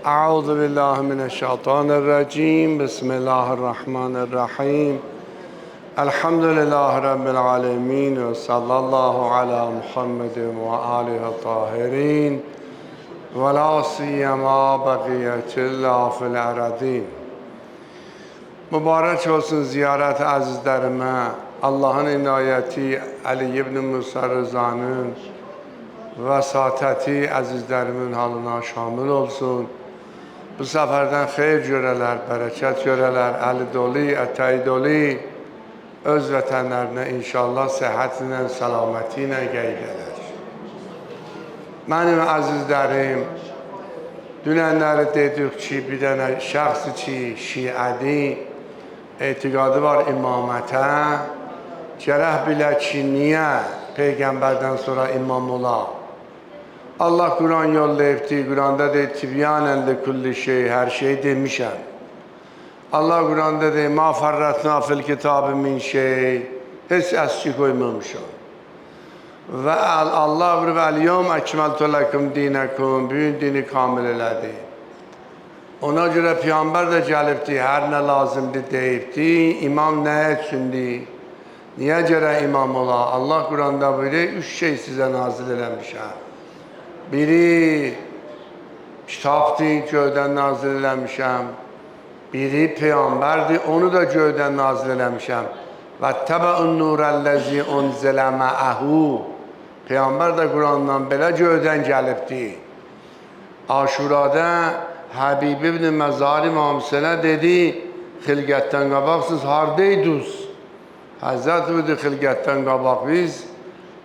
أعوذ بالله من الشيطان الرجيم بسم الله الرحمن الرحيم الحمد لله رب العالمين وصلى الله على محمد وآله الطاهرين ولا سيما بقية الله في الأرضين. Mübarək olsun ziyarət əzizlərimə, Allahın inayəti Ali ibn Musa Rızanın vəsatəti əzizlərimin halına şamil olsun. Bu səfərdən xeyir görələr, bərəkət görələr, əli dolu, ətəyi dolu, öz vətənlərinə inşallah səhhətlə, salaməti ilə gələr. Mənim əzizlərim, dünənləri dedik ki, bir dənə şəxsi ki, şiədir, etiqadı var imamətə, gərək bilə ki, niyə Peyğəmbərdən sonra imam ola? Allah Quran yollayıbdır, Quranda deyir, tibyanən li kulli şey, hər şey demişəm. Allah Quranda deyir, ma farratna fil kitabı min şey, heç əski qoymamışam. Və Allah buyurur, əl-yom əkməltu ləkum dinəkum, bugün dini kamil elədi. Ona görə Peyğəmbər də gəlibdir, hər nə lazımdır deyibdir, imam nəyə üçündür? Niyə gərək imam ola? Allah Quranda buyurur, üç şey sizə nazil eləmişəm. Biri kitabdır, göydən nazil eləmişəm. Biri Peyğəmbərdir, onu da göydən nazil eləmişəm. Və təbəun nurəlləzi unzilə məəhu. Peyğəmbər də Qurandan belə göydən gəlibdir. Aşurada Həbib ibn Məzari Mamsənə dedi, xilqətdən qabaq siz hardaydınız? Həzrət buyurdu, xilqətdən qabaq biz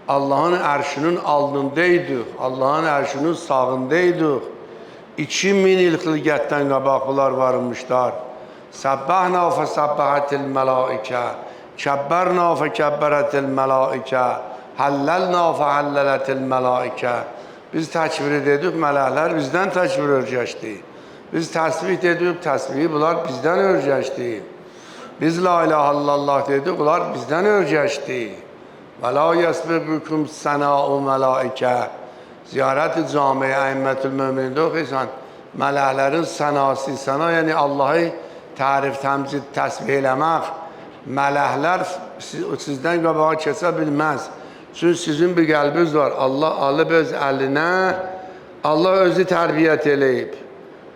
Allahın ərşinin altındaydıq, Allahın ərşinin sağındaydıq. 2000 il xilqətdən qabaq bunlar varmışlar. Səbbəhna fə səbbəhətil mələikə, kəbbərna fə kəbbərətil mələikə, həlləlna fə həllələtil mələikə. Biz təkbir edik, mələklər bizdən təkbir örgəşdi. Biz təsbih dedik, təsbihi bunlar bizdən örgəşdi. Biz la ilahe illallah dedik, bunlar bizdən örgəşdi. Və la yəsbiqukum səna'u mələikə. Ziyarət-i cami-i əimmətül möminində oxuysan, mələklərin sənası, səna yəni Allahı tərif, təmcid, təsbih eləmək. Mələklər sizdən qabağa keçə bilməz. Çünki sizin bir qəlbiniz var. Allah alıb öz əlinə, Allah özü tərbiyyət eləyib.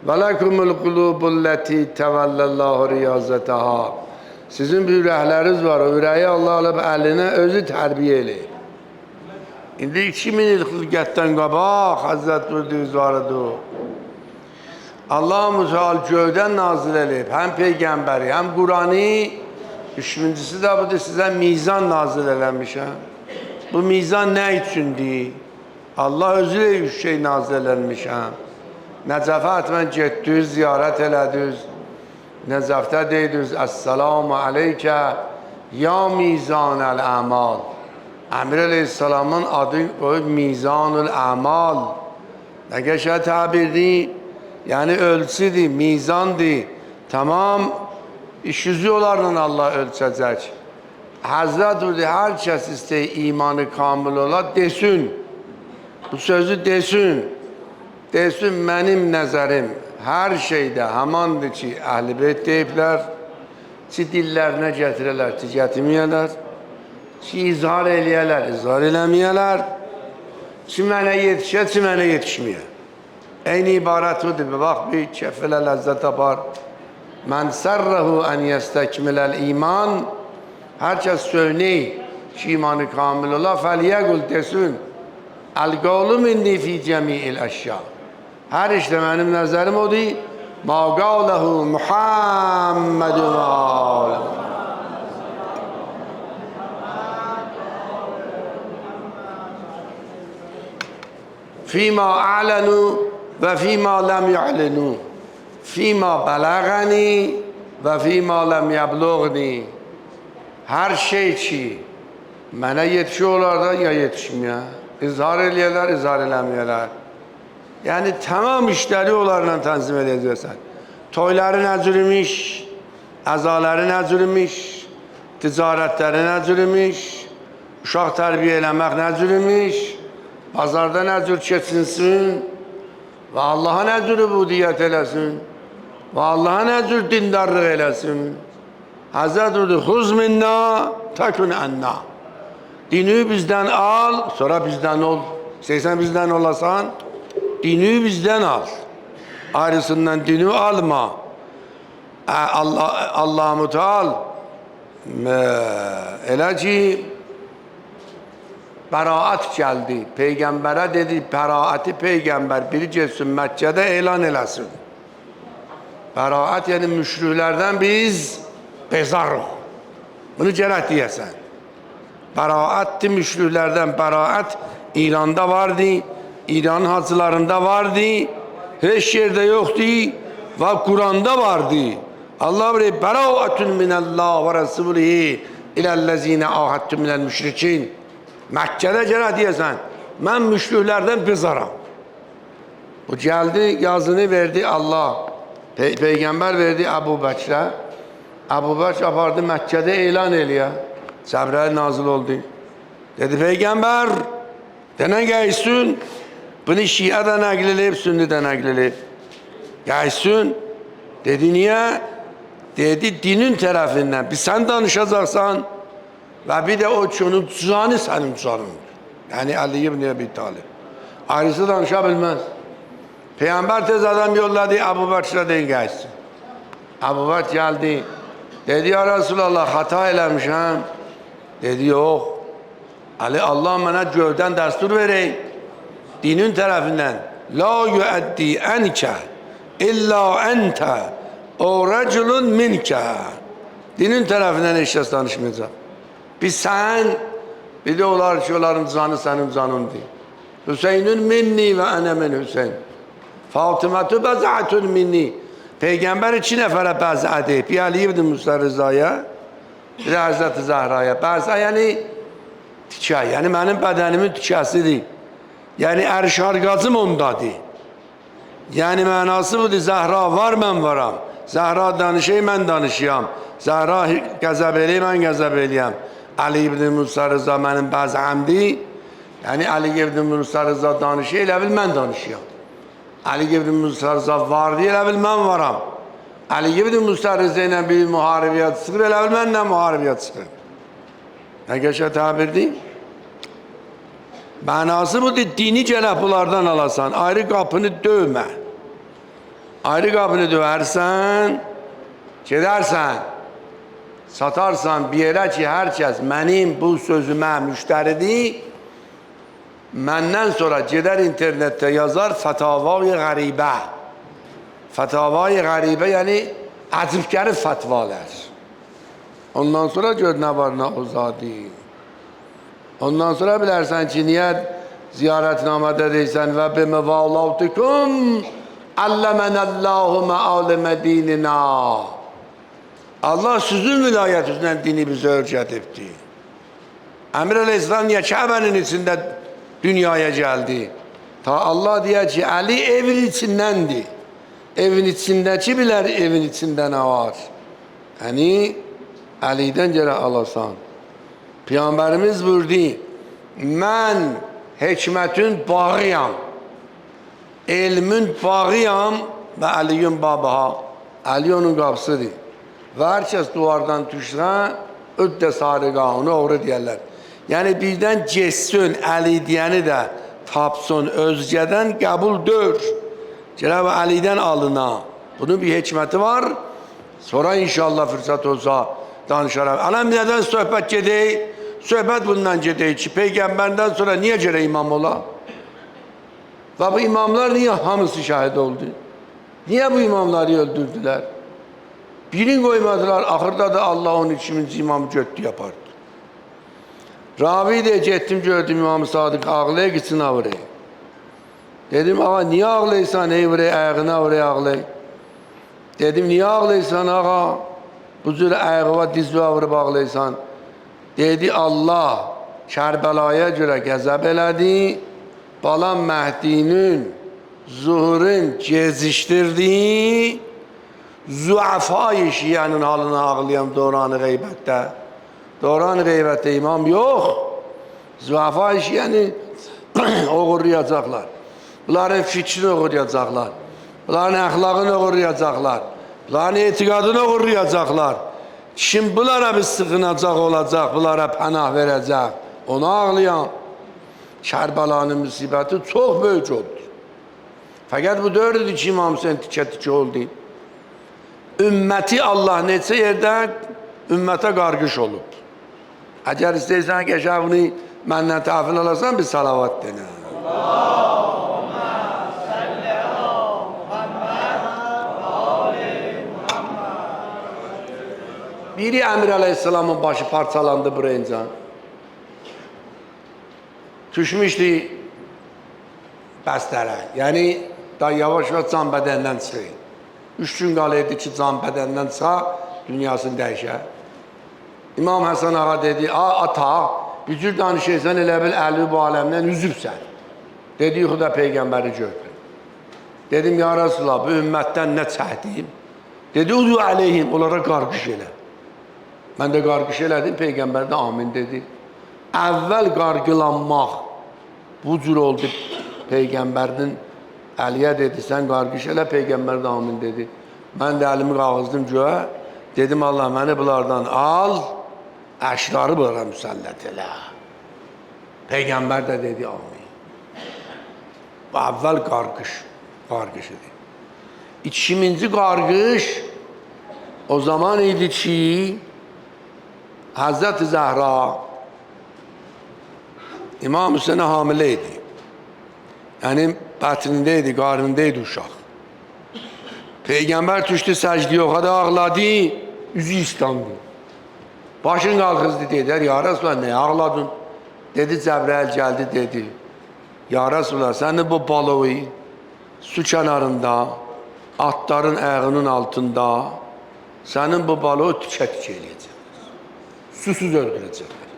Və ləkumul qulubulləti təvəlləllahu riyazətəha. Sizin bir ürəkləriniz var, o ürəyi Allah alıb əlinə özü tərbiyə eləyib. İndi 2000 il xilqətdən qabaq Həzrət Buyurduğunuz vardı. Allah-u Müteal göydən nazil eləyib, həm Peyğəmbəri, həm Qurani. Üçüncüsü də budur, sizə mizan nazil eləmişəm. Bu mizan nə üçündür? Allah özü də üç şey nazil eləmişəm. Nəcəfə etmən getdiniz, ziyarət elədiniz. Nəcəfdə deydiniz, Əssalamu aleykə, ya mizanəl əmal. Əmir əleyhissalamın adı qoyub mizanül əmal. Nə qəşəng təbirdir? Yəni ölçüdür, mizandır. Tamam, iş yüzü onlarla Allah ölçəcək. Həzrət buyurdu, hər kəs istəyir imanı kamil ola, desin. Bu sözü desin. Desin, mənim nəzərim hər şeydə həmandır ki, Əhl-i Beyt deyiblər, ki, dillərinə gətirələr, ki, gətirməyələr, ki, izhar eləyələr, izhar eləməyələr, ki, mənə yetişə, ki, mənə yetişməyə. Eyni ibarət odur, bax, bir kəfilə ləzzət apar. Mən sərrəhu ən yəstəkmiləl iman, hər kəs söyləyir ki, imanı kamil ola, fəliyyəqul desin, əl-qavlu minni fi cəmi'il əşya. Hər işdə mənim nəzərim odur, ma qavləhu Muhammedun aləm. Fīmā a'lenu və fīmā ləm yu'lenu. Fīmā bələğəni və fīmā ləm yəbluğni. Hər şey ki, mənə yetişiyorlar da ya yetişməyə. İzhar eləyərlər, izhar eləməyərlər. Yəni, tamam işləri onlarla tənzim edəcəksən. Toyları nəcür imiş, əzaları nəcür imiş, ticarətləri nəcür imiş, uşaq tərbiyə eləmək nəcür imiş, bazarda nəcür keçinsin, ve Allah'a ne cür ubudiyet eylesin, ve Allah'a ne cür dindarlık eylesin. Hazreti huz minna tekun enna. Dini bizden al, sonra bizden ol. İstersen bizden olasan, dini bizden al. Ayrısından dini alma. Allah-u Teala elə ki bəraət geldi. Peygamber'e dedi, bəraəti peygamber biri gelsin Mekke'de elan eləsin. Bəraət yani müşriklerden biz bezarıq. Bunu cərət deyəsən. Bəraətdi müşriklerden, bəraət İran'da vardı, İran hacılarında vardı, hiç yerde yoktu ve Kur'an'da vardı. Allah buyuruyor, bəraətun minəllah ve rasulihi ilellezine ahadtum minel müşrikin. Mekke'de cərət deyəsən, mən müşriklerden bezaram. Bu geldi, yazını verdi Allah. Peygamber verdi Ebu Bekir'e. Ebu Bekir apardı Mekke'de elan eləyə. Cebrail nazil oldu. Dedi Peygamber, dene gelsin, bunu Şia'dan nakleleyip, Sünni'den nakleleyip. Gelsin. Dedi niye? Dedi dinin tarafından. Bir sen danışacaksan ve bir de o çoğunun tuzağını senin tuzağın. Yani Ali ibn Ebi Talib. Ayrısı danışabilmez. Peygamber tez adam yolladı Ebu Bekir'e deyin gelsin. Ebu Bekir geldi. Dedi ya Resulallah hata eləmişəm. Dedi yok. Ali Allah bana gövden destur vereyim. Dinin tarafından. La yuaddi enke illa ente o reculun minke. Dinin tarafından eşyası danışmayacaq. Biz sen bir de olar ki onların canı senin canındır. Hüseyin'ün minni ve ene min Hüseyin. Fatımetu beza'atun minni. Peygamber iki nefere bez'a deyip. Bir Ali ibn Musa Rıza'ya, bir de Hazreti Zahra'ya. Bez'a yani tikə. Yani benim bedenimin tikəsidir. Yani erşargazım ondadır. Yani mənası budur. Zahra var, ben varam. Zahra danışayım, ben danışıyam. Zahra qəzəb eləyim, ben qəzəb eləyəm. Ali ibn Musa Rıza benim bəzəmdir. Yani Ali ibn Musa Rıza danışıyor, elə bil mən danışıyam. Ali ibn Musa Rıza var diye, elə bil mən varam. Ali ibn Musa Rıza ilə bir muharibiyyat çıxır, elə bil mənlə muharibiyyat çıxır. Ne geçe tabir değil? Manası budur, dini cənablardan alasan, ayrı kapını dövme. Ayrı kapını döversen, gidersen, satarsan bir yere ki herkes benim bu sözüme müşteridir, benden sonra gider internette yazar Fetavai Garibe. Fetavai Garibe yani acibkari fetvalar. Ondan sonra gör ne var ne uzadi. Ondan sonra bilersen ki niye ziyaretnamede deysen ve bimevallatukum allemenallahu me'alime dinina. Allah sizin vilayetinizden dini bize öğretti. Emir Aleyhisselam niye Kabe'nin içinde dünyaya geldi? Ta Allah diye ki Ali evin içindendi. Evin içindeki bilir evin içinde ne var. Yani Ali'den göre alasan. Peygamberimiz buyurdu. Ben hikmetin bağıyam. İlmin bağıyam ve Ali'nin babaha. Ali onun kapısıdır. Ve herkes duvardan düşse ödde sarıgahını uğru diyorlar. Yani birden cessun Ali diyeni de tapsın özgeden kabul dör. Cenab-ı Ali'den alına. Bunun bir hikmeti var. Sonra inşallah fırsat olsa danışarak. Anam neden sohbet gedeyi? Sohbet bundan gedeyi ki peygamberden sonra niye cere imam ola? Ve bu imamlar niye hamısı şahit oldu? Niye bu imamları öldürdüler? Birini koymadılar. Ahırda da Allah onun için imamı göttü yapardı. Ravi de gittim gördüm İmam-ı Sadık ağlaya gitsin ağlaya. Dedim ağa niye ağlaysan ey buraya ayağına ağlaya. Dedim niye ağlaysan ağa? Bu cür ayağı dizli ağırıp ağlaysan. Dedi Allah Kərbəlaya göre qəzəb elədi. Balam Məhdinin zuhurun geziştirdiği zuafayı şiyanın halına ağlayan Doğran-ı Qeybətdə. Doğran-ı Qeybətdə imam yok. Zuafayı şiyanı uğurlayacaklar. bunların fikrini oğurlayacaklar. Bunların ahlakını oğurlayacaklar. Bunların etikadını oğurlayacaklar. Şimdi bunlara bir sıkınacak olacak, bunlara pənah verecek. Onu ağlayan Kərbəlanın müsibəti çok büyük oldu. Fakat bu dördüdür ki İmam Hüseyin tikə-tikə oldu. Ümməti Allah neçə yerdə ümmətə qarqış olub. Əgər istəyirsən ki, bunu məndən təhvil alasan, bir salavat denə. Allahümme salli ala Muhammed ve ali Muhammed. Biri Əmir Aleyhisselamın başı parçalandı burayınca. Düşmüşdü bəstərə. Yəni, da yavaş-yavaş can bədəndən çıxır. 3 gün qalırdı ki, can bədəndən çıxa, dünyasını dəyişər. İmam Həsən ağa dedi, ata, bir cür danışırsan elə bil əlvi bu aləmdən üzübsən. Dedi, yuxuda Peyğəmbəri gördüm. Dedim, ya Resulallah, bu ümmətdən nə çəkdim? Dedi, udu əleyhim, onlara qarqış elə. Mən də qarqış elədim, Peyğəmbər də amin dedi. Əvvəl qarqılanmaq bu cür oldu. Peyğəmbərinin Əliyə dedi, sən qarqış elə, Peyğəmbər də amin dedi. Mən də əlimi qağızdım göğə, dedim, Allah məni bunlardan al, əşrarı bunlara müsəllət elə. Peyğəmbər də dedi, amin. Bu əvvəl qarqış idi. İkinci qarqış o zaman idi ki, Həzrət-i Zəhra İmam Hüseyin'e hamileydi. Yəni, bətnindeydi, qarnındaydı uşaq. Peyğəmbər düşdü səcdiyə, o qədər ağladı, üzü islandı. Başın qalxızdı, dedilər, ya Resulallah, nə ağladın? Dedi, Cəbrəil gəldi, dedi, ya Resulallah, səni bu balığı su kənarında, atların ayağının altında, sənin bu balığı tükə-tükə eləyəcək. Susuz öldürəcəklər.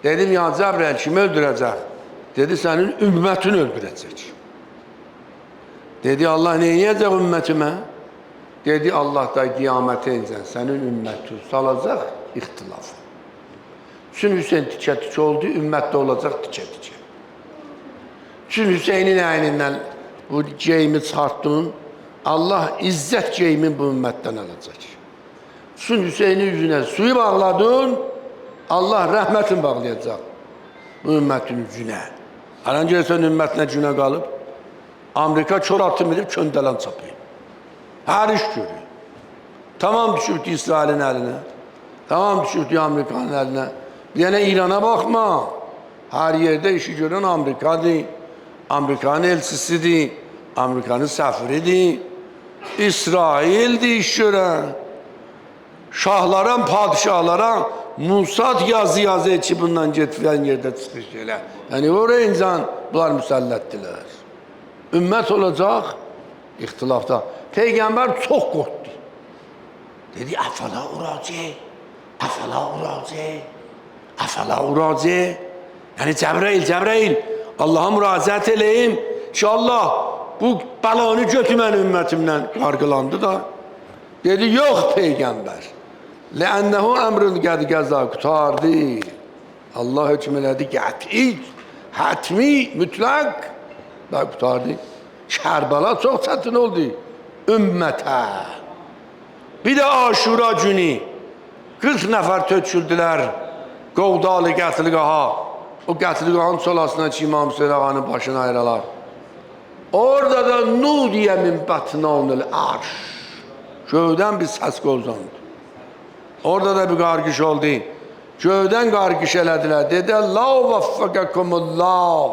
Dedim, ya Cəbrəil, kimi öldürəcək? Dedi, sənin ümmətini öldürəcək. Dedi, Allah nə yiyəcək ümmətimə? Dedi, Allah da qiyamətə incən, sənin ümmətin salacaq ixtilafı. Çün Hüseyin tikə-tikə oldu, ümmətdə olacaq tikə-tikə. Çün Hüseynin əynindən bu geyimi çıxartdın, Allah izzət geyimin bu ümmətdən alacaq. Çün Hüseynin yüzünə suyu bağladın, Allah rəhmətin bağlayacaq bu ümmətin yüzünə. Aran görsən ümmətinə günə qalıb, Amerika kör atım edib köndələn çapıyıb. Hər iş görür. Tamam düşübdü İsrailin əlinə, tamam düşübdü Amerikanın əlinə. Bir dənə İrana baxma, hər yerdə işi görən Amerikadır, Amerikanın elçisidir, Amerikanın səfiridir, İsraildir iş görən. Şahlara, padişahlara Musad yazı ki bundan getirən yerdə çıxış elə. Yəni oraya insan bunlar müsəllətdilər. Ümmət olacaq ixtilafda. Peyğəmbər çox qorxdu. Dedi, əfəla uraci, əfəla uraci, əfəla uraci. Yəni Cəbrəil, Allaha müraciət eləyim ki, Allah bu bəlanı götürmən ümmətimdən qarqılandı da. Dedi, yox Peyğəmbər. Ləənnəhu əmrün qəd qəza qutardı. Allah hökm elədi, qəti, hətmi, mütləq da qutardı. Kərbəla çox çətin oldu ümmətə. Bir də Aşura günü 40 nəfər töküldülər Qovdalı qətlqaha. O qətlqahın solasına ki İmam Hüseyin ağanın başını ayıralar. Orada da nudiyə min bətnanil arş. Göydən bir səs qozandı. Orada da bir qarqış oldu. Göydən qarqış elədilər. Dedi, la vaffaqakumullah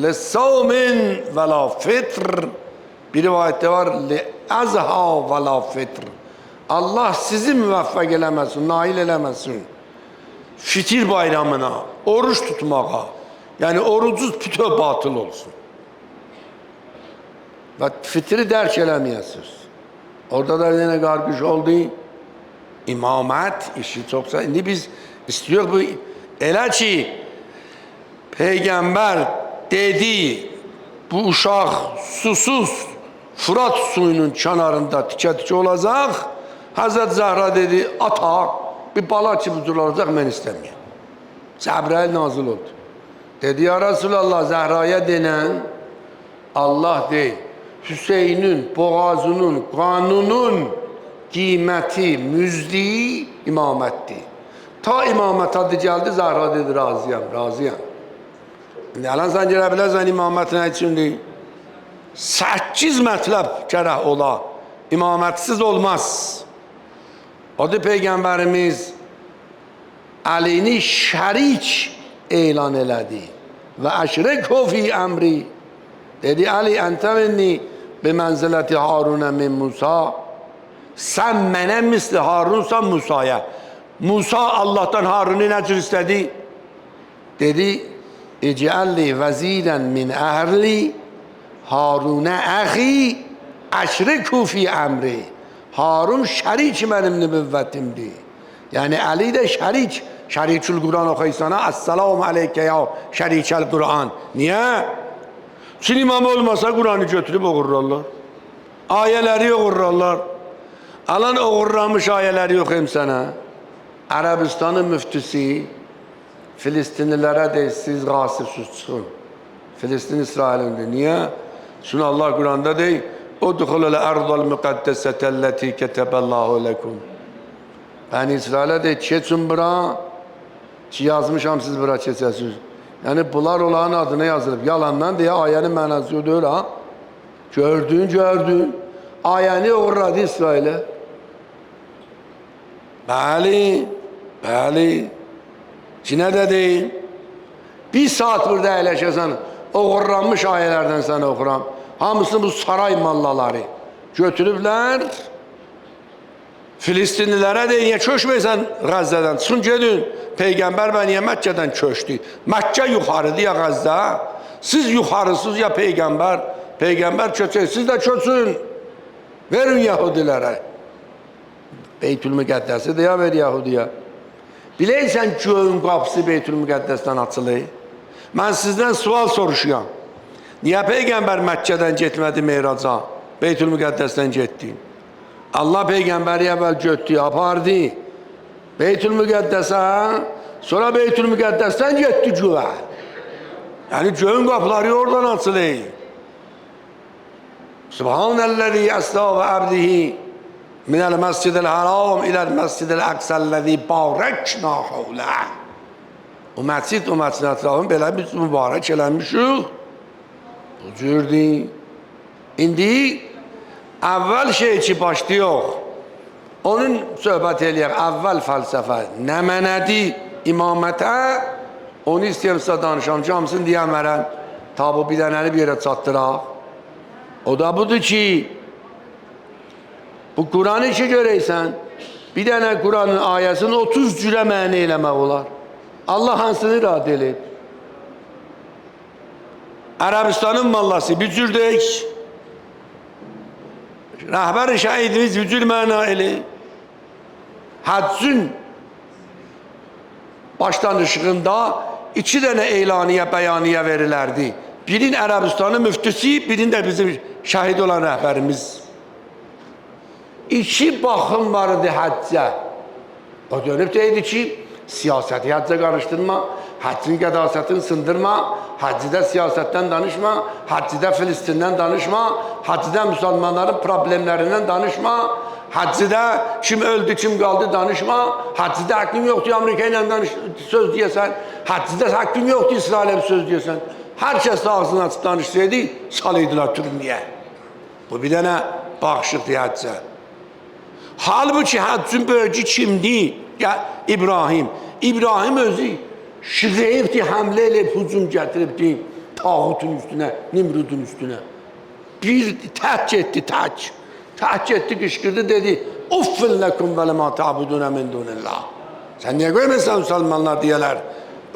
lissavmin və la fitr. Bir rivayətdə var, li əzha və la fitr. Allah sizi müvəffəq eləməsin, nail eləməsin. Fitir bayramına, oruç tutmağa. Yəni orucuz bütöv batıl olsun. Və fitri dərk eləməyəsiniz. Orada da yine qarqış oldu. İmamət işi çoksa. İndi biz istiyoruz bu. Elə ki, Peyğəmbər dedi, bu uşaq susuz Fırat suyunun kənarında tikə-tikə olacaq. Həzrət Zəhra dedi, ata, bir bala ki bucur olacaq, mən istəməyəm. Cəbrəil nazil oldu. Dedi, ya Resulallah, Zəhraya denən, Allah değil. Hüseyin'in boğazının, kanunun kıymeti, müzdiği imametti. Ta imamet adı geldi, Zahra dedi razıyam, razıyam. Şimdi alan sen gələ bilərsən imamətin içindir. 8 mətləb gərək ola. İmamətsiz olmaz. Adı Peygamberimiz Ali'ni şərik elan elədi. Və əşrikhu fi əmri. Dedi Ali, əntə minni bimənziləti Harunə min Musa. Sən mənə misli Harunsan Musaya. Musa Allah'tan Harun'u nə cür istədi? Dedi, İc'alli vəzirən min əhli Harunə əxi əşrikhu fi əmri. Harun şərik mənim nübüvvətimdir. Yəni Ali də şərik. Şərikül Quran oxuysana, Əssalamu aleykə ya şərikəl Quran. Niyə? Çin imamı olmasa Quran'ı götürüb oğurlarlar. Ayələri oğurlarlar. Alan oğurlamış ayələri yoxuyum sənə. Ərəbistanın müftüsü Filistinlilərə deyir, siz qasibsiz çıxın. Filistin İsrail'indir. Niyə? Çünki Allah Quran'da deyir, Udxulul ərdal müqəddəsətəlləti kətəbəllahu ləkum. Ben İsrail'e de keçin bura, ki yazmışam siz bura keçəsiniz. Yani bunlar olan adına yazılıb. Yalandan diye ayənin mənası yoxdur ha. Gördün. Ayəni uğradı İsrail'e. Bəli. Çin'e de değil. Bir saat burada əyləşəsən, uğurlanmış ayələrdən sənə oxuram. Hamısını bu saray mallaları götürüblər. Filistinlilere de niye çöşmeysen Gazze'den? Çıxın gedin. Peygamber ben niye Mekke'den çöştü? Mekke yukarıdı ya Gazze. Siz yukarısız ya peygamber. Peygamber çöçün. Siz de çöçün. Verin Yahudilere. Beytülmüqəddəsi de ya ver Yahudiye. Bileysen göğün kapısı Beytülmüqəddəsdən açılır. Ben sizden sual soruşuyam. Niye peygamber Mekke'den getmədi Meyraca? Beytülmüqəddəsdən getdi. Allah peygamberi evvel götürdü, apardı. Beytülmüqəddəsə, sonra Beytülmüqəddəsdən getdi göğe. Yani göğün kapıları oradan açılır. Subhanəllezî əsrâ və abdihi minel mescidil haram ilel mescidil əqsəllezî bâreknâ havleh. O məscidin ətrafını belə biz mübarək eləmişik. Bu cürdür. İndi əvvəl şey ki başlıyor. Onun söhbət eləyək. Əvvəl fəlsəfə. Nə mənədi imamətə? Onu istəyəm sizə danışam. Hamısını deyəmərəm. Tabi bir dənəni bir yerə çatdıraq. O da budur ki, bu Kur'an'ı işi görəysən, bir dənə Kur'an'ın ayəsini 30 cürə məni eləmək olar. Allah hansını irad edib? Ərəbistanın mallası bir cürdək. Rəhbər şəhidimiz vücud məna elə. Həccün başlanışında 2 dənə elaniyə, bəyaniyə verilərdi. Birin Ərəbistanın müftüsü, birin də bizim şəhid olan rəhbərimiz. 2 baxım var idi həccə. O dönüb deyildi ki, siyasəti həccə qarışdırma, həccin qədasətini sındırma, həccidə siyasətdən danışma, həccidə Filistindən danışma, həccidə müsəlmanların problemlərindən danışma, həccidə kim öldü, kim qaldı danışma, həccidə haqqın yoxdur, Amerika ilə söz deyəsən, həccidə haqqın yoxdur, İsrail'e söz deyəsən. Hər kəs ağzını açıb danışsaydı, salıydılar türmüyə. Bu bir dənə bağışıqdır həccə. Halbuki həccün bölgü kimdir? Ya İbrahim. İbrahim özü şireyibdi, həmlə eləyib, hücum gətiribdi tağutun üstünə, Nimrudun üstünə. Bir təhk etdi, təhk. Təhk etdi, qışqırdı, dedi, uffin ləkum və ləmə təbudunə min dunillah. Sən niyə qoymuşsan müsəlmanlar deyələr?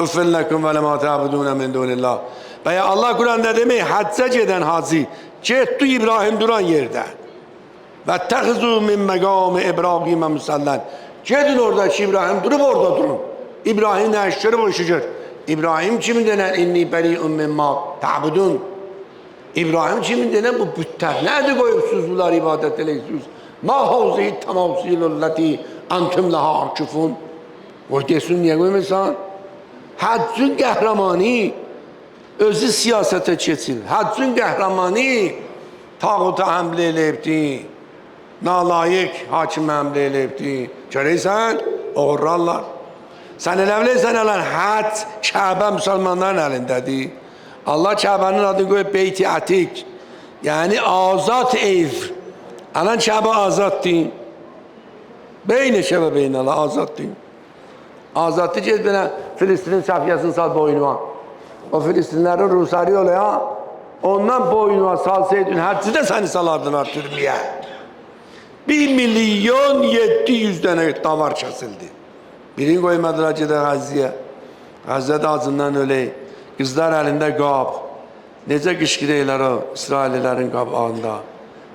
Uffin ləkum və ləmə təbudunə min dunillah. Və ya Allah Quranda demək, həccə gedən hacı, getdi İbrahim duran yerdə. Və təxizu min məqam-ı İbrahimə müsəllən. Gedin orada ki, İbrahim durub orada durun. İbrahim nə işdir, bu işdir. İbrahim kimin denən? İnni bəri'un mimma ta'budun. İbrahim kimin denən? Bu bütlər. Nədir qoyubsuz bunlar ibadət eləyirsiniz? Ma havzihi təmavsilulləti antum laha akifun. O desin, niyə qoymuşsan? Həccün qəhrəmanı özü siyasətə keçir. Həccün qəhrəmanı tağuta həmlə eləyibdi. Nalayıq hakim həmlə eləyibdi. Görəysən, oğurlarlar. Sən elə bilirsən, həcc Kəbə müsəlmanların əlindədir. Allah Kəbənin adını qoyub Beyti Ətik. Yəni azad ev. Alan Kəbə azaddır. Beynə Kəbə beynə azaddır. Azaddır ki, belə Filistinin səfiyyəsini sal boynuma. O Filistinlərin Rusari olaya, ondan boynuma salsaydın, hədsi də səni salardılar türməyə. 1.700.000 dənə davar kəsildi. Birini qoymadılar gedə Qəzziyə. Qəzzədə acından ölək. Qızlar əlində qab. Necə qışqırıylar o İsraililərin qabağında.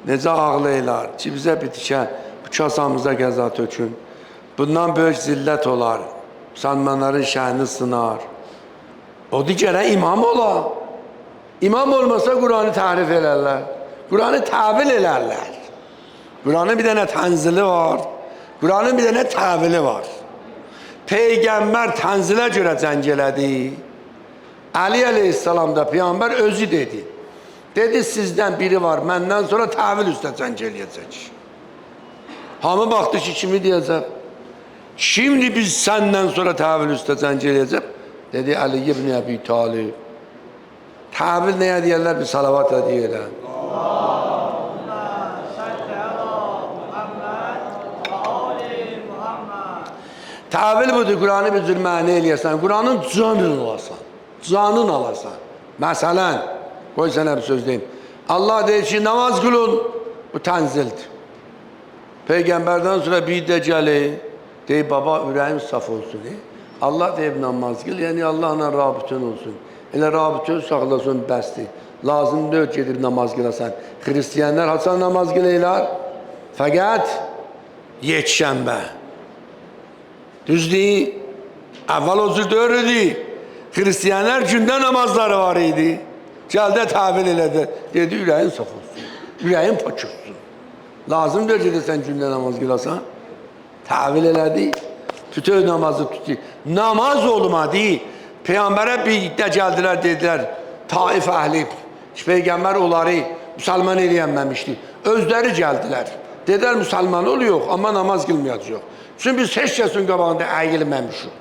Necə ağlayırlar ki, bizə bitikə, bu kasamıza qəza tökün. Bundan böyük zillət olar. Müsəlmanların şəhini sınar. O digərə imam ola. İmam olmasa Qur'anı tərif elərlər. Qur'anı təvil elərlər. Qur'anın bir dənə tənzili var. Qur'anın bir dənə təvili var. Peyğəmbər tənzilə görə cəng elədi. Ali əleyhissalam da Peyğəmbər özü dedi. Dedi, sizdən biri var, məndən sonra təvil üstə cəng eləyəcək. Hamı baxdı ki, kimi deyəcək? Şimdi biz səndən sonra təvil üstə cəng eləyəcək. Dedi, Əli ibn Əbi Talib. Təvil nəyə deyərlər? Bir salavat deyərlər. Təvil budur, Qur'anı bir cür məni eləyəsən, Qur'anın canını alasan, canını alasan. Məsələn, qoy sənə bir söz deyim. Allah deyir ki, namaz qılın, bu tənzildir. Peyğəmbərdən sonra bir də gəlir, deyir, baba, ürəyim saf olsun. Allah deyib namaz qıl, yəni Allahla rabitən olsun. Elə rabitən saxlasın, bəsdir. Lazım deyil gedib namaz qılasan. Xristiyanlar haçan namaz qılırlar? Fəqət yekşənbə. Düzdür, əvvəl o cür dörüdü. Xristiyanlar gündə namazları var idi. Gəldə təvil elədi. Dedi, ürəyin saf olsun, ürəyin pak olsun. Lazım deyil ki, sən gündə namaz qılasan. Təvil elədi, bütün namazı tutuyor. Namaz olmadı. Peyğəmbərə bir də gəldilər, dedilər, Taif əhli, Peyğəmbər onları müsəlman eləyənməmişdi. Özləri gəldilər. Dedilər, müsəlman ol yox, amma namaz qılmayacaq. Çünki biz heç kəsin qabağında əyilməmişik.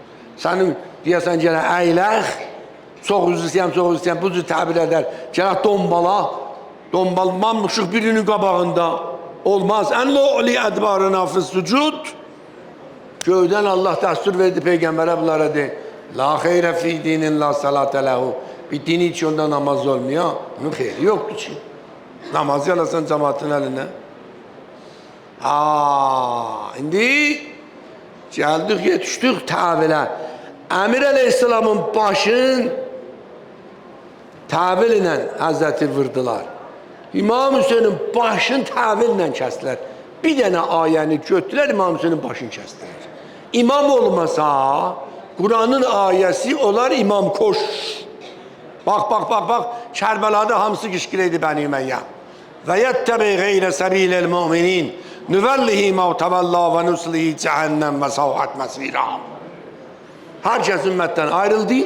Sənin deyəsən gələ əyləx, çox üzr istəyəm, bu cür təbir edər. Gələ dombalmanmışıq birinin qabağında. Olmaz. Ən lo'li ədbarına füs-sucud. Göydən Allah dəstur verdi Peyğəmbərə bunlara deyir. La xeyrə fi dinin la salatə ləhu. Bir dini ki, onda namaz olmuyor. Bunun xeyri yoxdur ki. Namazı alasan cəmatın əlinə. İndi gəldik, yetişdik təvilə. Əmir əleyhissalamın başın təvil ilə Həzrəti vurdular. İmam Hüseynin başın təvil ilə kəsdilər. Bir dənə ayəni götdülər, İmam Hüseynin başını kəsdilər. İmam olmasa, Qur'anın ayəsi olar imam koş. Bax, Kərbəlada hamısı qışqırıydı Bəni Ümeyyə. Və yəttəbi qeyrə səbiləl müminin nüvəllihi məvtəvəllə və nuslihi cəhənnəm və savhat məsirə. Hər kəs ümmətdən ayrıldı.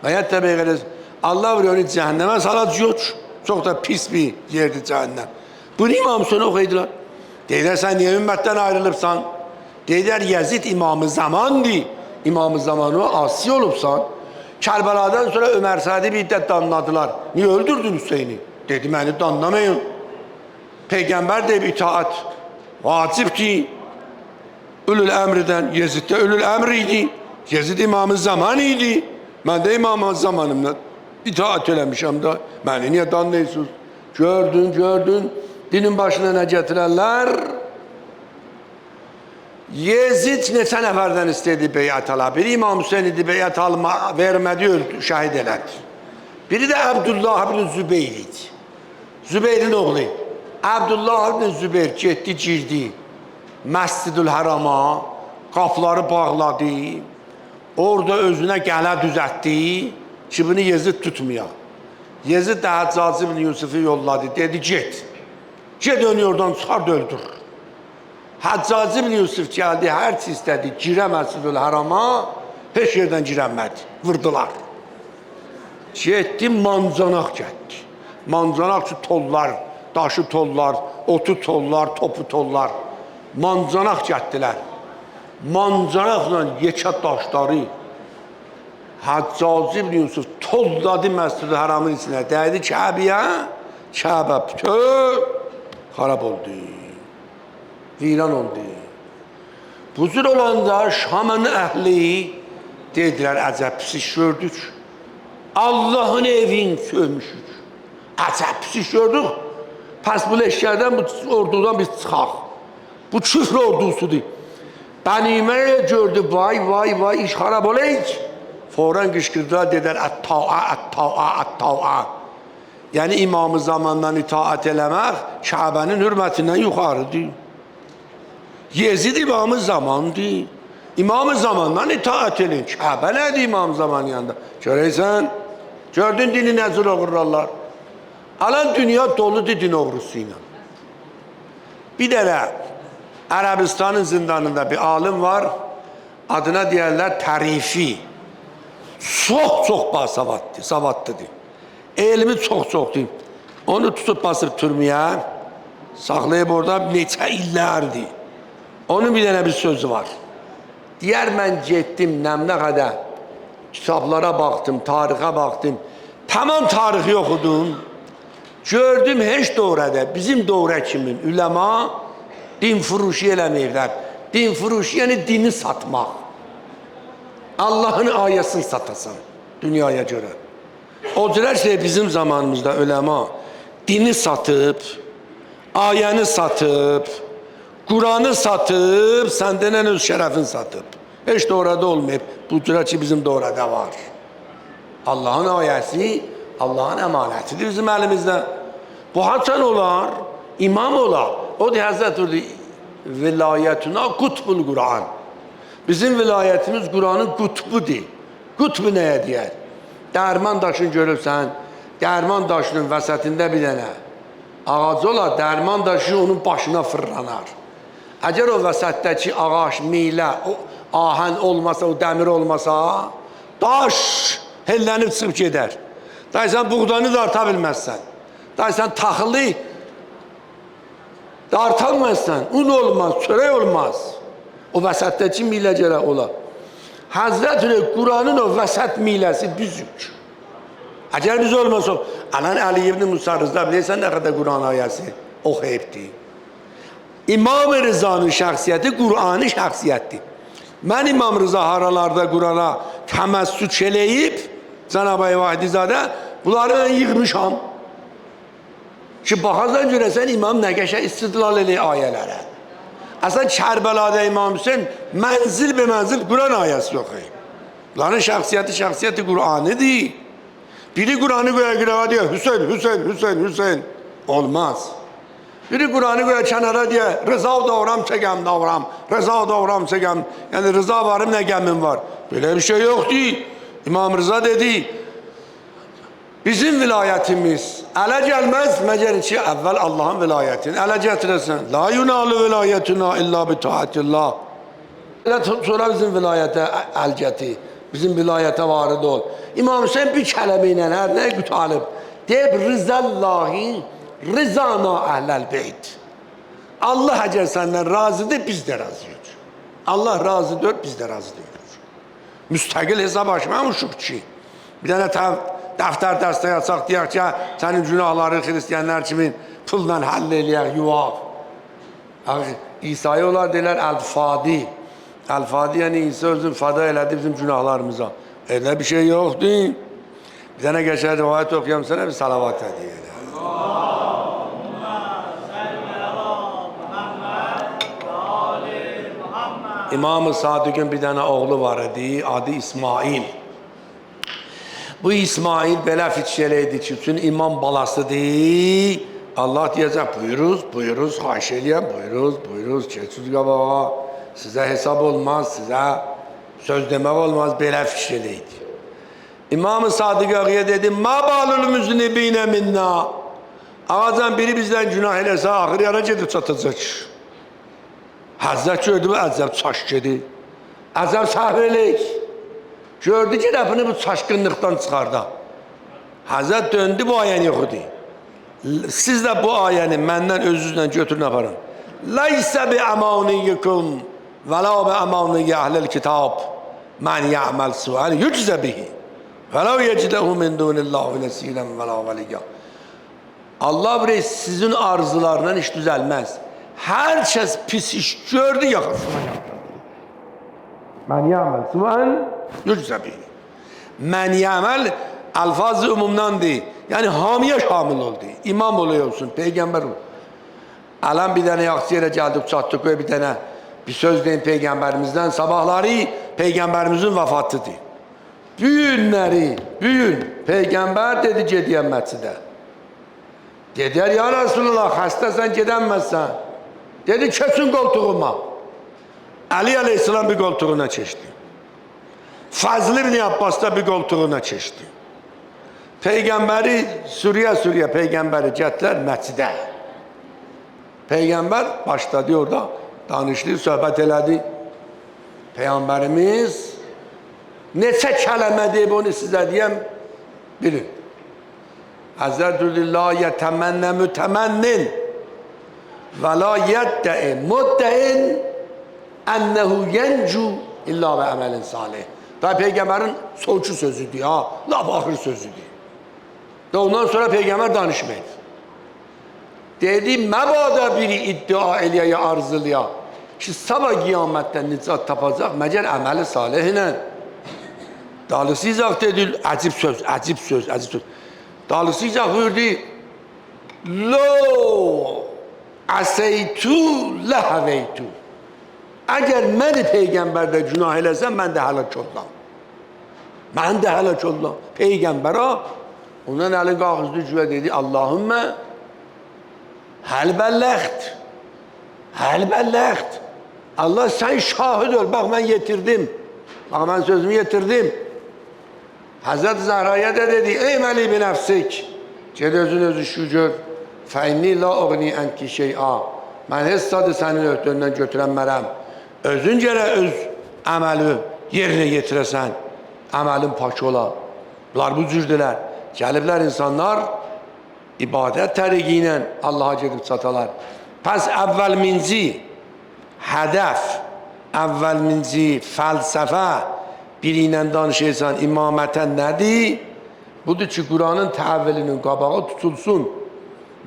Və yəttəbi qeyrə Allah vuruyor onu cəhənnəmə salacaq. Çox da pis bir yerdir cəhənnəm. Bunu İmam Hüseyin oxuydular. Deyirlər, sən niyə ümmətdən ayrılıbsan? Deyirlər, Yezid imamı zamandır. İmamı zamanı asi olubsan. Kərbaladan sonra Ömər Sadi bir iddət danladılar. Niyə öldürdün Hüseyini? Dedi, məni danlamayın. Peyğəmbər deyib itaat vacib ki, ülül əmridən, Yezid də ülül əmr idi. Yezid imamı zaman idi. Mən də imamı zamanımda itaat eləmişəm da. Məni niyə danlayırsınız? Gördün, dinin başına nə gətirərlər? Yezid neçə nəfərdən istedi beyət ala. Biri İmam Hüseyin idi, beyət alma vermədi, öldü, şəhid elədi. Biri də Abdullah ibn Zübeyir idi. Zübeyrin oğlu. Abdullah ibn Zübeyir getdi, girdi Məscidül Hərama, qapıları bağladı, orada özünə qələ düzətdi ki, bunu Yezid tutmuyor. Yezid də Həccac ibn Yusufu yolladı, dedi, get onu oradan çıxar da öldür. Həccac ibn Yusuf gəldi, hər çiz istədi, girə Məscidül Hərama, heç yerdən girənmədi, vurdular. Getdi mancanaq getdi. Mancanaq ki tollar, daşı tollar, otu tollar, topu tollar. Mancanaq getdilər. Mancanaqla yekə daşları Həccacı ibn Yusuf tolladı Məscid-i Haramın içinə. Dəydi Kəbəyə, Kəbə bütöv xarab oldu. Viran oldu. Bu cür olanda Şamın əhli dedilər, əcəb pis iş gördük. Allahın evini sövmüşük. Əcəb pis iş gördük. Pəs bu leşkərdən, bu ordudan biz çıxaq. Bu küfr ordusudur. Bənimə gördü, vay vay vay iş xarab olayıq. Fौरन qışqırdılar, dedilər, ət-ta'a, ət-ta'a, ət-ta'a. Yəni imamı zamandan itaat eləmək Kəbənin hürmətindən yuxarıdır. Yezid imamı zamandır. İmamı zamandan itaat edin. Kəbə nədir imam zamanı yanında? Görəysən, gördün dini nəzir oğurlarlar. Alan dünya doludur din oğrusu ilə. Bir dənə Ərəbistanın zindanında bir alim var. Adına deyərlər Tərifi. Çox basavaddır, savadlıdır. Elmi çox-çoxdur. Onu tutub basıb türməyə, saxlayıb orada neçə illərdir. Onun bir dənə bir sözü var. Deyər, mən getdim Nəmnə qədər, kitablara baxdım, tarixə baxdım. Tamam tarixi oxudum. Gördüm, heç dövrədə, bizim dövrə kimin, üləma din furuşu eləməyirlər. Din furuşu, yəni dini satmaq. Allah'ın ayesini satasan dünyaya göre. O cürə şey bizim zamanımızda ölema dini satıp, ayəni satıp, Kur'an'ı satıp, səndən öz şərəfini satıp. Heç doğrada olmayıb. Bu cürə ki bizim doğrada var. Allah'ın ayesi, Allah'ın emanetidir bizim elimizde. Bu haçan olar, imam olar. O da Hazreti vilayetuna kutbul Kur'an. Bizim vilayetimiz Kur'an'ın kutbudur. Kutbu nəyə deyər? Dərman daşını görürsən, dərman daşının vəsətində bir dənə ağac olar, dərman daşı onun başına fırlanar. Əgər o vəsətdəki ağac, milə, ahən olmasa, o dəmir olmasa, daş hellənib çıxıb gedər. Daysan buğdanı darta bilməzsən. Daysan taxılı darta bilməzsən. Un olmaz, çörək olmaz. O vəsətdəki milə görə olar. Həzrət Kur'an'ın o vəsət miləsi büzük. Əgər biz olmasa, Alan Ali ibn Musa Rıza bilirsən nə qədər Kur'an ayəsi oxuyubdur. İmam-ı Rıza'nın şəxsiyyəti Kur'an'ın şəxsiyyətidir. Mən İmam Rıza haralarda Kur'an'a təməssük eləyib, Cənab-ı Vahidizadə, bunları mən yığmışam. Ki, baxazdan görəsən İmam nə qəşə istidlal eləyir ayələrə. Əslən Kərbəlada İmam Hüseyin mənzil be mənzil Kur'an ayəsi oxuyub. Bunların şəxsiyyəti Kur'an'ıdır. Biri Kur'an'ı qoya diyor, Hüseyin, Hüseyin, Hüseyin, Hüseyin. Olmaz. Biri Kur'an'ı qoya kənara diyor, Rıza davram çəkəm, davram. Rıza davram çəkəm. Yəni Rıza varım, nə gəmim var. Böyle bir şey yoktur. İmam Rıza dedi, bizim vilayətimiz ələ gəlməz, məgər ki, əvvəl Allah'ın vilayətini ələ gətirəsən. La yunalı vilayətina illa bi taatillah. Sonra bizim vilayətə əl gətir, bizim vilayətə varid ol. İmam Hüseyin bir kələmə ilə hər nəyə qütalib? Deyib, Rızallahi, Rızana əhləl beyt. Allah əgər səndən razıdır, biz də razıyıq. Allah razıdır, biz də razıyıq. Müstəqil hesab açmamışıq ki, bir dənə dəftər dəstək açaq deyək ki, sənin günahları xristiyanlar kimi pulla həll eləyək, yuvaq. İsa'ya olar deyilər, əl-fadi. Əl-fadi, yəni İsa özün fada elədi bizim günahlarımıza. Elə bir şey yoxdur. Bir dənə qəşər rivayət oxuyam sənə, bir salavat edəyək. İmam-ı Sadık'ın bir dənə oğlu var idi, adı İsmail. Bu İsmail belə fitşələydi ki, üçün imam balasıdır. Allah deyəcək, buyuruz, xahiş eləyəm, buyuruz, keçiniz qabağa. Sizə hesab olmaz, sizə söz demək olmaz, belə fitşələydi. İmam-ı Sadık ağıya dedi, ma balul müznibinə minna. Ağacan biri bizdən günah eləsə, axır yara gedib çatacaq. Həzzət gördü, əzəb çaş gedi. Əzəb səhv eləyik. Gördü ki, rəfini bu çaşqınlıqdan çıxarda. Hazret döndü bu ayəni oxudu. Siz də bu ayəni məndən özünüzlə götürün aparın. Leysə bi əmaniyyikum və la bi əmaniyyi əhlil kitab mən ya'məl su'an yüczə bihi və la yecidəhu min dunillahu nesilən və la vəliyyə. Allah bilir sizin arzularından iş düzəlməz. Hər kəs pis iş gördü yaxasına yaptırdı. Mən ya'məl su'an yüczə bihi. Mən ya'məl alfaz-ı umumdandır. Yani hamiye şamil oldu. İmam oluyorsun, peygamber ol. Alan bir tane yaxşı yere geldik, çattık ve bir tane bir söz deyin peygamberimizden. Sabahları peygamberimizin vefatıdır. Büyünleri, büyün. Peygamber dedi gediyen məscidə. Dediler ya Resulullah, hastasan gidemezsen. Dedi kesin koltuğuma. Ali Aleyhisselam bir koltuğuna çeşti. Fazıl İbni Abbas da bir koltuğuna çeşti. Peygamberi Suriye peygamberi getdilər məscidə. Peygamber başladı orada danışdı, söhbət elədi. Peygamberimiz neçə kələmə deyib onu sizə deyəm bilin. Həzrətü la yetəmənnə mütəmənnin və la yəddəi muddəin ənəhu yencu illa və əməlin salih. Və Peygamberin sonki sözüdür ha, laf axır sözüdür. Ve ondan sonra peygamber danışmaydı. Dedi məbada biri iddia eləyəyə arzılıya ki sabah qiyamətdə nicat tapacaq məcər əməli salih ilə. Dalısı izah dedi, əcib söz, əcib söz, əcib söz. Dalısı izah buyurdu. Lo əseytu ləhəveytu. Əgər məni peygamberdə günah eləsəm, mən də həlak olam. Mən də həlak olam. Peygamberə ondan elin qalxızdı cüvə dedi, Allahümmə həl bəlləxt. Həl bəlləxt. Allah sen şahid ol. Bak ben yetirdim. Bak ben sözümü yetirdim. Hazreti Zahra'ya da dedi, ey meli bin nefsik. Ged özün özü şu gör. Feinni la oğni enki şey'a. Ben hessadı senin öhtünden götürənmərəm. Özün gələ öz əməli yerine getirəsən. Əməlin pak ola. Bunlar bu cürdülər. Gəliblər insanlar ibadət təriki ilə Allah'a gedib çatalar. Pəs əvvəlminci hədəf, əvvəlminci fəlsəfə biri ilə danışırsan imamətən nədir? Budur ki, Kur'an'ın təvvilinin qabağı tutulsun.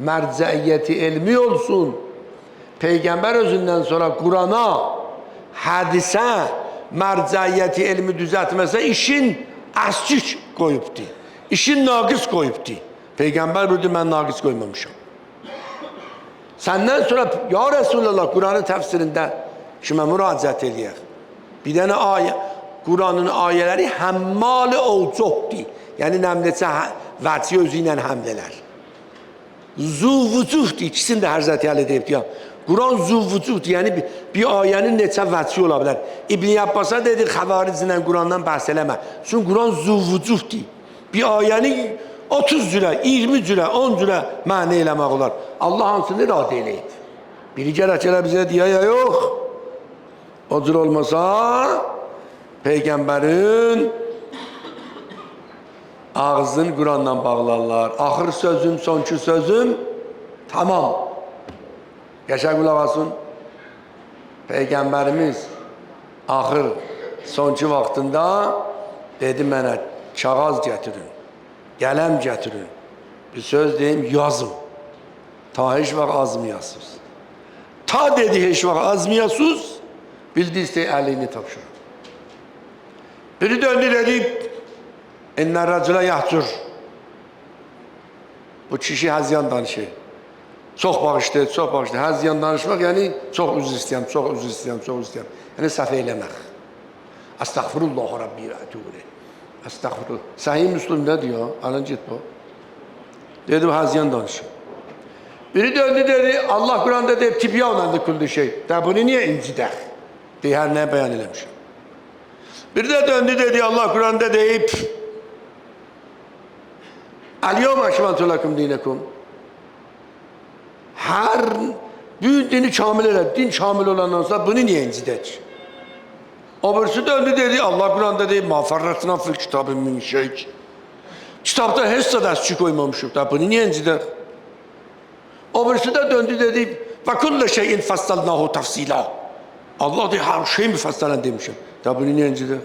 Mərcəiyyəti elmi olsun. Peygamber özündən sonra Kur'an'a, hədisə mərcəiyyəti elmi düzəltməsə işin əskik qoyubdur. İşin naqis koyuptu. Peygamber buyurdu, ben naqis koymamışım. Senden sonra ya Resulallah Kur'an'ın tefsirinde kime müracaat ediyek? Bir tane ayet, Kur'an'ın ayetleri hemmali olcuktu. Yani nemlese vəti özüyle hamleler. Zuvucuhdu. İkisini de Hazreti Ali deyip ya. Kur'an zuvucuhdu. Yani bir ayenin neçə vəti olabilir. İbn Abbas'a dedi, xəvariclə Kur'an'dan bəhs eləmə. Çünkü Kur'an zuvucuhdu. Bir ayəni 30 cürə, 20 cürə, 10 cürə mənə eləmək olar. Allah hansını rad eləyib? Biri gərək bizə deyə ya yox. O cür olmasa Peygamberin ağzını Kur'an'dan bağlarlar. Axır sözüm, sonki sözüm tamam. Yaşa qulaq asın. Peygamberimiz axır sonki vaxtında dedi mənə kağız getirin, qələm getirin. Bir söz deyim, yazın. Ta heç vaxt azmayasınız. Ta dedi heç vaxt azmayasınız, bildiyse əlini tapşırın. Biri döndü dedi, ennə rəculə yahcur. Bu kişi həzyan danışır. Çox bağışlayır, çox bağışlayır. Həzyan danışmaq, yani çox üzr istəyəm, çox üzr istəyəm, çox üzr istəyəm. Yəni səhv eləmək. Estağfurullah Rabbi və etûbü. Estağfurullah. Sahih Müslüm'de diyor, alın git bu. Dedi bu həzyan danışır. Biri döndü dedi, Allah Kur'an'da deyib, tibyanla kullu şey. Da bunu niye incidək? Deyir, hər nə bəyan eləmişim. Biri de döndü dedi, Allah Kur'an'da deyib, Al-yevme ekmeltu lekum dinekum. Her bütün dini kamil elə. Din kamil olandan sonra bunu niye incidək? O birisi döndü dedi, Allah Kur'an'da deyib, ma farratna fil kitabı min şeyk. Kitabda heç də dəstçi qoymamışıq da, bunu niyə incidir? O birisi də döndü dedi, və kullə şeyin fəssalnahu təfsila. Allah deyir, hər şey müfəssələn demişim. Da bunu niyə incidir?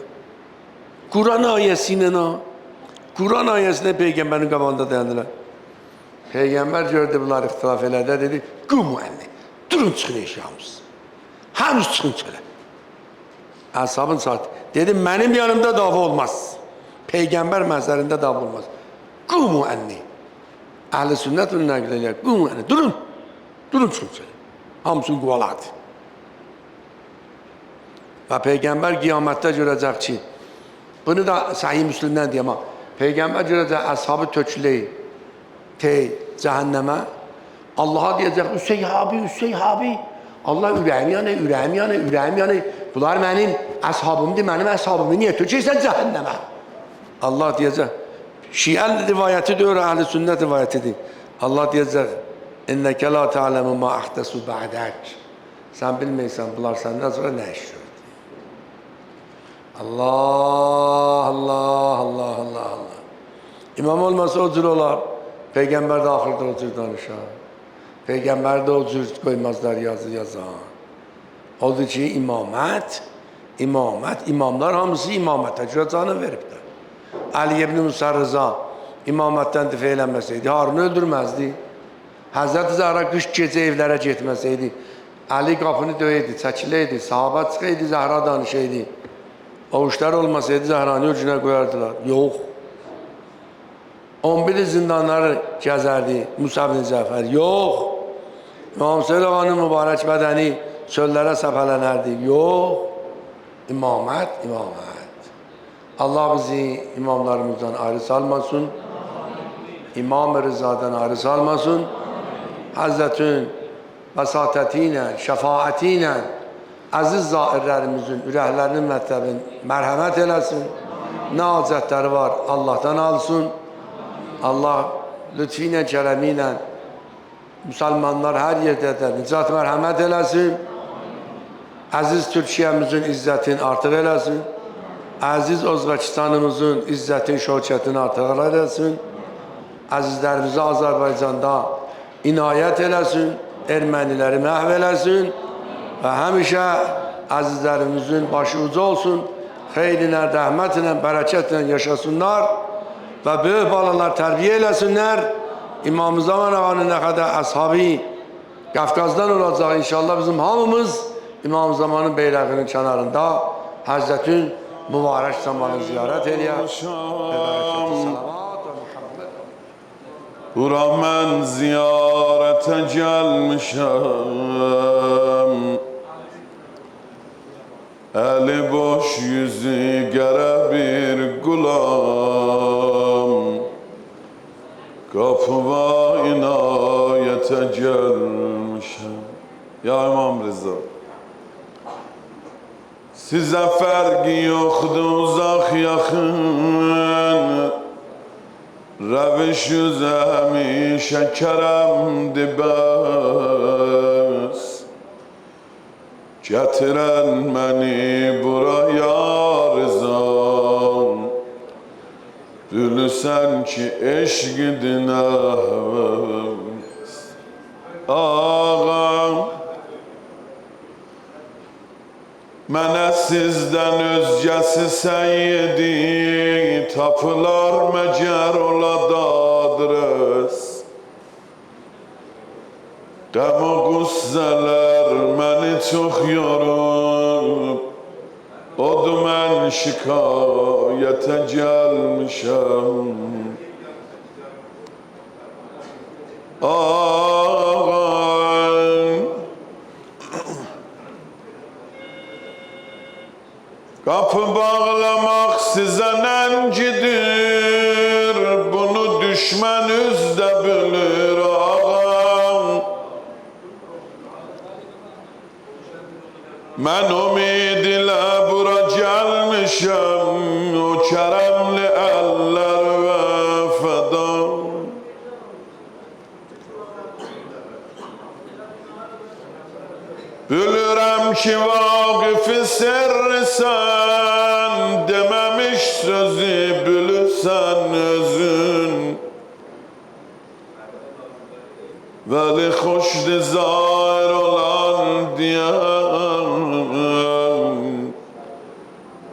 Quran ayəsində nə? Quran ayəsində Peyğəmbərin qabağında dayandılar. Peyğəmbər gördü bunlar ixtilaf elədi, dedi, qumu ənni, durun çıxın eşyamız. Həmiz çıxın çölə. Əshabın saati. Dedi, mənim yanımda dava olmaz. Peyğəmbər məzərində dava olmaz. Qumu ənni. Əhl-i sünnət onu nəql eləyər. Qumu ənni. Durun. Durun çıxın çölə. Hamısını quvaladı. Və Peyğəmbər qiyamətdə görəcək ki, bunu da Səhih Müslimdən deyəm, Peyğəmbər görəcək əshabı töküləyi, cəhənnəmə. Allaha deyəcək, Üseyhabi. Allah ürəyim yanı. Bunlar mənim əshabımdır, niyə tökürsən cəhənnəmə? Allah deyəcək, Şiəl rivayəti deyir, Əhl-i Sünnət rivayətidir. Allah deyəcək, İnnəkə la tə'ləmu ma əhdəsu bə'dək. Sən bilməysən, bunlar səndən sonra nə iş gördü? Allah. İmam olmasa o cür olar. Peyğəmbər də axırda o cür danışar. Peyğəmbər də o cür qoymazlar yazı yazan. Odur ki, imamlar hamısı imamətə görə canı veribdir. Ali ibn Musa Rıza imamətdən difə eləməsəydi, Harunu öldürməzdi. Həzrət Zəhra qış gecə evlərə getməsəydi, Ali qapını döyəydi, çəkiləydi, sahabə çıxaydı, Zəhra danışaydı. Oğuşlar olmasaydı Zəhranı ölçünə qoyardılar. Yox. 11 zindanları gəzərdi Musa ibn Cəfər. Yox. İmam Hüseyin ağanın mübarək bədəni çöllərə səpələnərdi. Yox. İmamət. Allah bizi imamlarımızdan ayrı salmasın. İmam-ı Rızadan ayrı salmasın. Həzrətin vəsatəti ilə, şəfaəti ilə əziz zairlərimizin ürəklərinin mətləbin mərhəmət eləsin. Nə hacətləri var Allah'tan alsın. Allah lütfi ilə, kərəmi ilə müsəlmanlar hər yerdə də nicat mərhəmət eləsin. Əziz Türkiyəmizin izzətini artıq eləsin. Əziz Özbəkistanımızın izzətin, şövkətini artıq eləsin. Əzizlərimizi Azərbaycanda inayət eləsin. Erməniləri məhv eləsin. Və həmişə əzizlərimizin başı uca olsun. Xeyrinə, rəhmətinə, bərəkətlə yaşasınlar. Və böyük balalar tərbiyə eləsinlər. İmam Zaman ağanın nə qədər əshabi Qafqazdan olacaq inşallah bizim hamımız İmam Zamanın beyrəğinin kənarında Həzrətin mübarək zamanı ziyarət eləyək. Bura mən ziyarətə gəlmişəm, əli boş yüzü gərə bir qulam, qapıva inayətə gəlmişəm. Ya İmam Rıza, sizə fərqi yoxdur uzaq yaxın, rəviş üzə həmişə kərəmdir bəs. Gətirən məni buraya Rızam, bilirsən ki eşqidir nəvəs. Ağam, mənə sizdən özgəsi səyyidi, tapılar məcər ola dadrəs. Qəm o qüssələr məni çox yorub, odur mən şikayətə gəlmişəm. Ağam, qapı bağlamaq sizə nəngidir, bunu düşmən üzdə bilir ağam. Mən ümid ilə bura gəlmişəm, o kərəmli əllər və fədan. Bilirəm Bilsem ki vakıf sırrısan, dememiş sözü bilirsen özün. Veli hoşdu zahir olan diyen,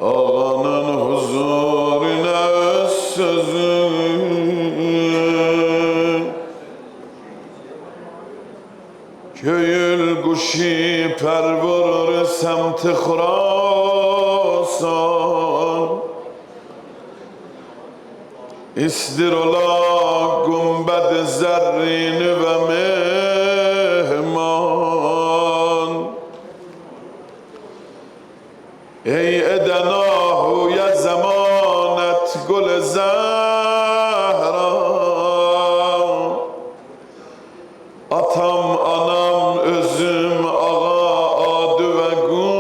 ağanın huzuruna öz sözün. Köyül kuşi pervurur semti Khurasan, İstir ola gumbed zerrini ve mehman. Ey edenahu ya zemanet gül zehra, atam anam özüm ağa adı ve kurban.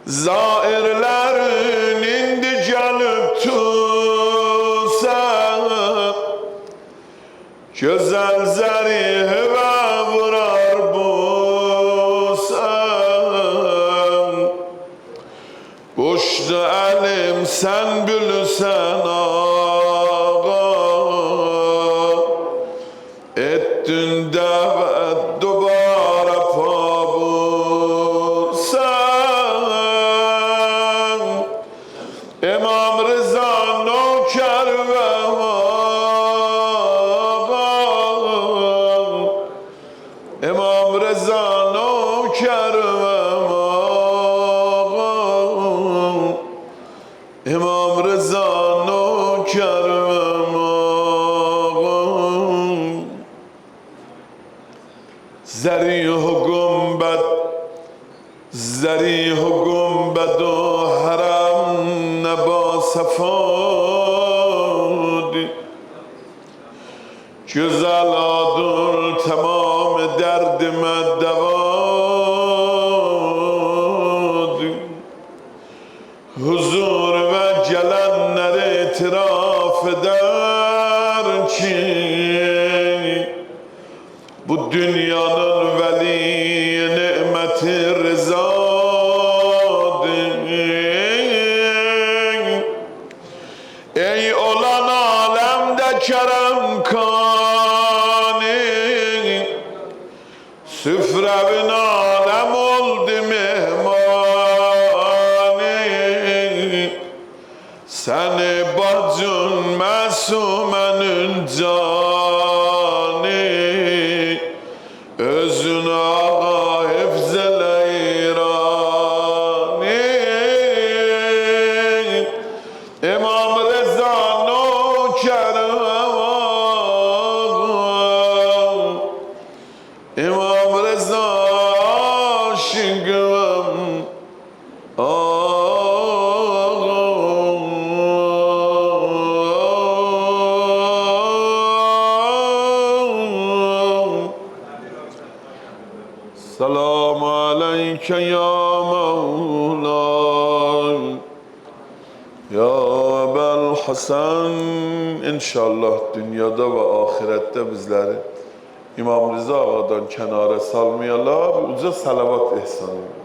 Zairlerin indi gelip tutsan, güzel zarihi ve vurar bulsan. Boştu elim sen bilirsen ağa, ettin davet dubara pabulsan. İmam Rıza nokar ve ağam, İmam Rıza nokar ve ağam, İmam Rıza nokar ve ağam. Zerih gumbed, zerih gumbed o haram neba sefadi. Güzel adul tamam derdime devadı. Huzur ve gelenleri itiraf eder ki, bu dünyanın veli nimeti rızadır. Ey olan alemde kerem kani, süfrevin alem oldu mehmani. Seni bacın mesumenin cani, özün ağa hifz-i İrani. İmam Rıza nokar, İmam Rıza aşıkım Selamu aleyke ya Mevla, ya Ebel Hasan. İnşallah dünyada ve ahirette bizleri İmam Rıza Ağa'dan kenara salmayalar, uca salavat ihsan edin.